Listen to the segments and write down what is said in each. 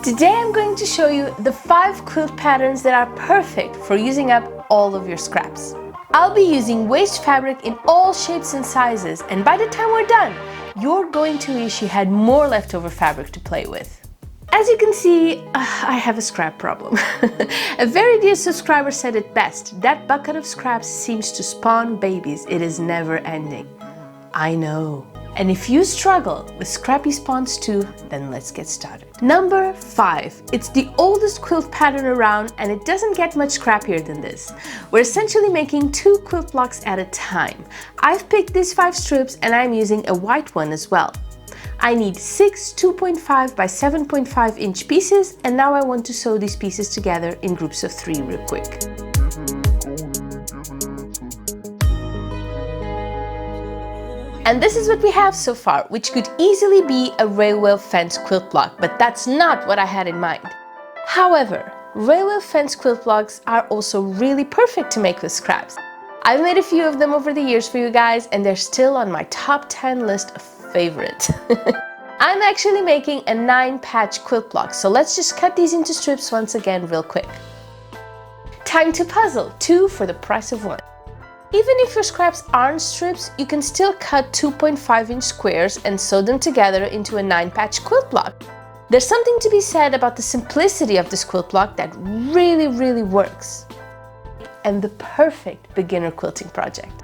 Today I'm going to show you the 5 quilt patterns that are perfect for using up all of your scraps. I'll be using waste fabric in all shapes and sizes, and by the time we're done, you're going to wish you had more leftover fabric to play with. As you can see, I have a scrap problem. A very dear subscriber said it best: that bucket of scraps seems to spawn babies. It is never ending. I know. And if you struggle with scrappy spawns too, then let's get started. Number 5. It's the oldest quilt pattern around, and it doesn't get much scrappier than this. We're essentially making 2 quilt blocks at a time. I've picked these 5 strips and I'm using a white one as well. I need 6 2.5 by 7.5 inch pieces, and now I want to sew these pieces together in groups of 3 real quick. And this is what we have so far, which could easily be a railway fence quilt block, but that's not what I had in mind. However, railway fence quilt blocks are also really perfect to make with scraps. I've made a few of them over the years for you guys, and they're still on my top 10 list of favorites. I'm actually making a 9-patch quilt block, so let's just cut these into strips once again real quick. Time to puzzle, 2 for the price of 1. Even if your scraps aren't strips, you can still cut 2.5 inch squares and sew them together into a 9-patch quilt block. There's something to be said about the simplicity of this quilt block that really works. And the perfect beginner quilting project.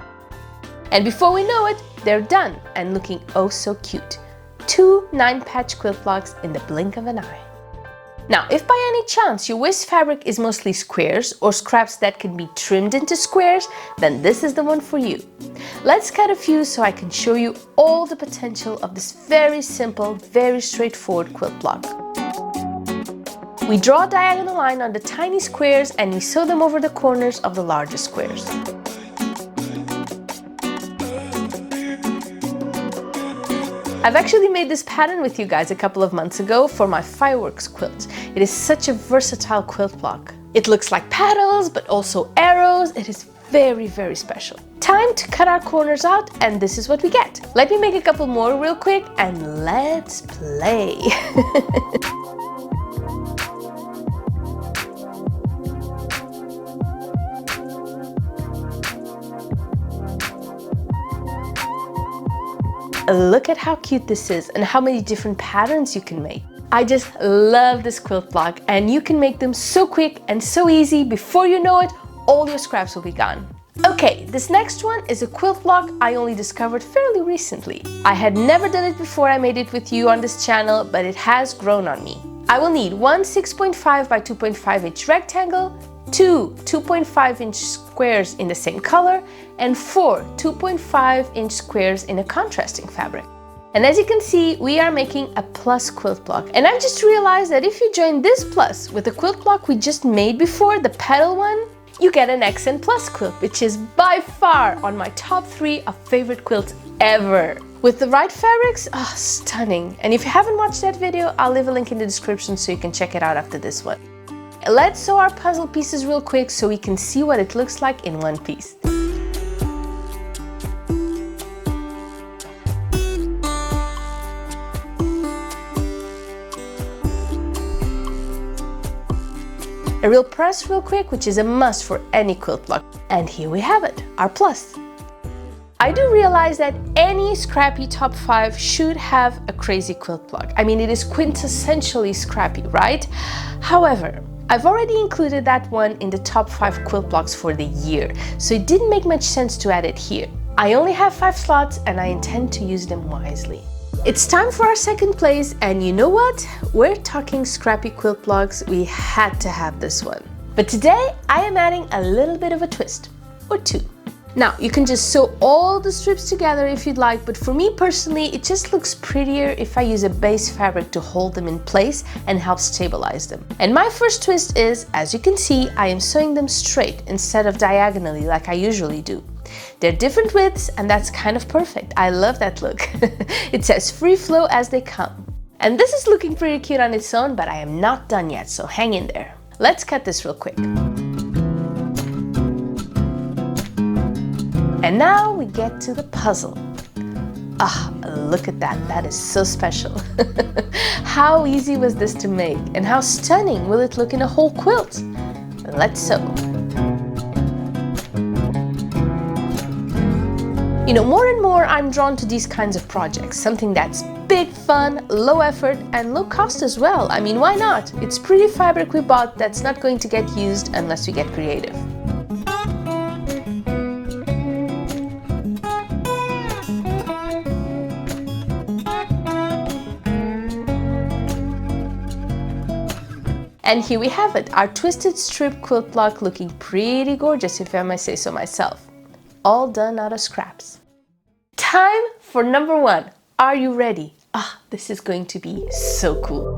And before we know it, they're done and looking oh so cute. 2 9-patch quilt blocks in the blink of an eye. Now, if by any chance your waste fabric is mostly squares or scraps that can be trimmed into squares, then this is the one for you. Let's cut a few so I can show you all the potential of this very simple, very straightforward quilt block. We draw a diagonal line on the tiny squares and we sew them over the corners of the larger squares. I've actually made this pattern with you guys a couple of months ago for my fireworks quilt. It is such a versatile quilt block. It looks like petals, but also arrows. It is very special. Time to cut our corners out, and this is what we get. Let me make a couple more real quick and let's play. Look at how cute this is and how many different patterns you can make. I just love this quilt block, and you can make them so quick and so easy. Before you know it, all your scraps will be gone. Okay, this next one is a quilt block I only discovered fairly recently. I had never done it before I made it with you on this channel, but it has grown on me. I will need 1 6.5 by 2.5 inch rectangle, 2 2.5 inch squares in the same color, and 4 2.5 inch squares in a contrasting fabric. And as you can see, we are making a plus quilt block. And I just realized that if you join this plus with the quilt block we just made before, the Petal one, you get an accent plus quilt, which is by far on my top 3 of favorite quilts ever. With the right fabrics, stunning. And if you haven't watched that video, I'll leave a link in the description so you can check it out after this one. Let's sew our puzzle pieces real quick so we can see what it looks like in one piece. A real press real quick, which is a must for any quilt block. And here we have it, our plus. I do realize that any scrappy top 5 should have a crazy quilt block. I mean, it is quintessentially scrappy, right? However, I've already included that one in the top 5 quilt blocks for the year, so it didn't make much sense to add it here. I only have 5 slots and I intend to use them wisely. It's time for our second place, and you know what? We're talking scrappy quilt blocks. We had to have this one. But today I am adding a little bit of a twist, or 2. Now, you can just sew all the strips together if you'd like, but for me personally, it just looks prettier if I use a base fabric to hold them in place and help stabilize them. And my first twist is, as you can see, I am sewing them straight instead of diagonally like I usually do. They're different widths, and that's kind of perfect. I love that look. It says free flow as they come. And this is looking pretty cute on its own, but I am not done yet, so hang in there. Let's cut this real quick. And now we get to the puzzle. Ah, look at that, that is so special. How easy was this to make, and how stunning will it look in a whole quilt? Let's sew. You know, more and more I'm drawn to these kinds of projects, something that's big fun, low effort, and low cost as well. I mean, why not? It's pretty fabric we bought that's not going to get used unless we get creative. And here we have it, our twisted strip quilt block, looking pretty gorgeous if I may say so myself. All done out of scraps. Time for number one. Are you ready? Ah, this is going to be so cool.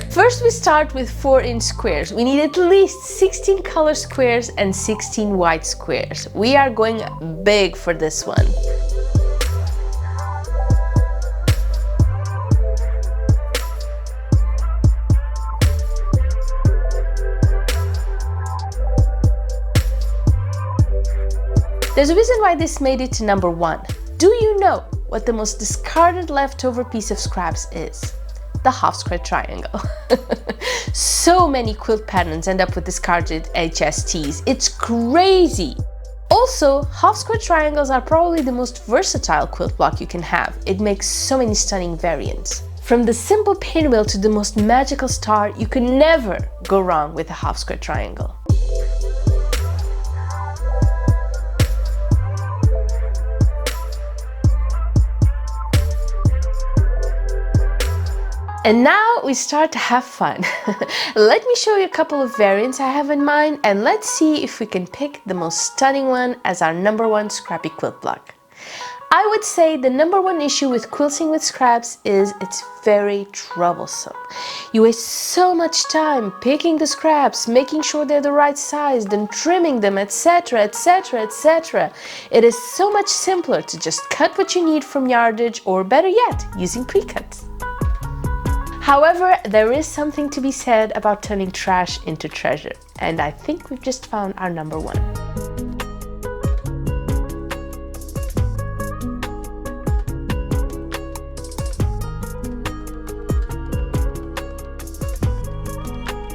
First we start with 4-inch squares. We need at least 16 color squares and 16 white squares. We are going big for this one. There's a reason why this made it to number one. Do you know what the most discarded leftover piece of scraps is? The half-square triangle. So many quilt patterns end up with discarded HSTs. It's crazy! Also, half-square triangles are probably the most versatile quilt block you can have. It makes so many stunning variants. From the simple pinwheel to the most magical star, you can never go wrong with a half-square triangle. And now we start to have fun. Let me show you a couple of variants I have in mind, and let's see if we can pick the most stunning one as our number one scrappy quilt block. I would say the number one issue with quilting with scraps is it's very troublesome. You waste so much time picking the scraps, making sure they're the right size, then trimming them, etc, etc, etc. It is so much simpler to just cut what you need from yardage, or better yet, using pre-cuts. However, there is something to be said about turning trash into treasure, and I think we've just found our number one.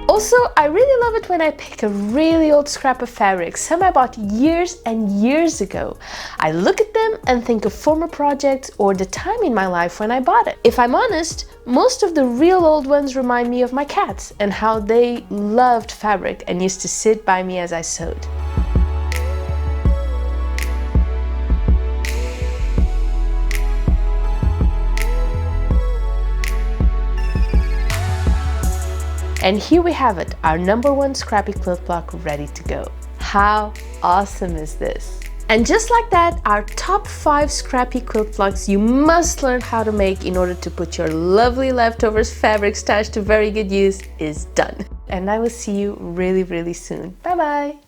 Also, I really love it when I pick a really old scrap of fabric, some I bought years and years ago. I look at them and think of former projects or the time in my life when I bought it. If I'm honest, most of the real old ones remind me of my cats and how they loved fabric and used to sit by me as I sewed. And here we have it, our number one scrappy quilt block ready to go. How awesome is this? And just like that, our top 5 scrappy quilt blocks you must learn how to make in order to put your lovely leftovers fabric stash to very good use is done. And I will see you really, really soon. Bye bye!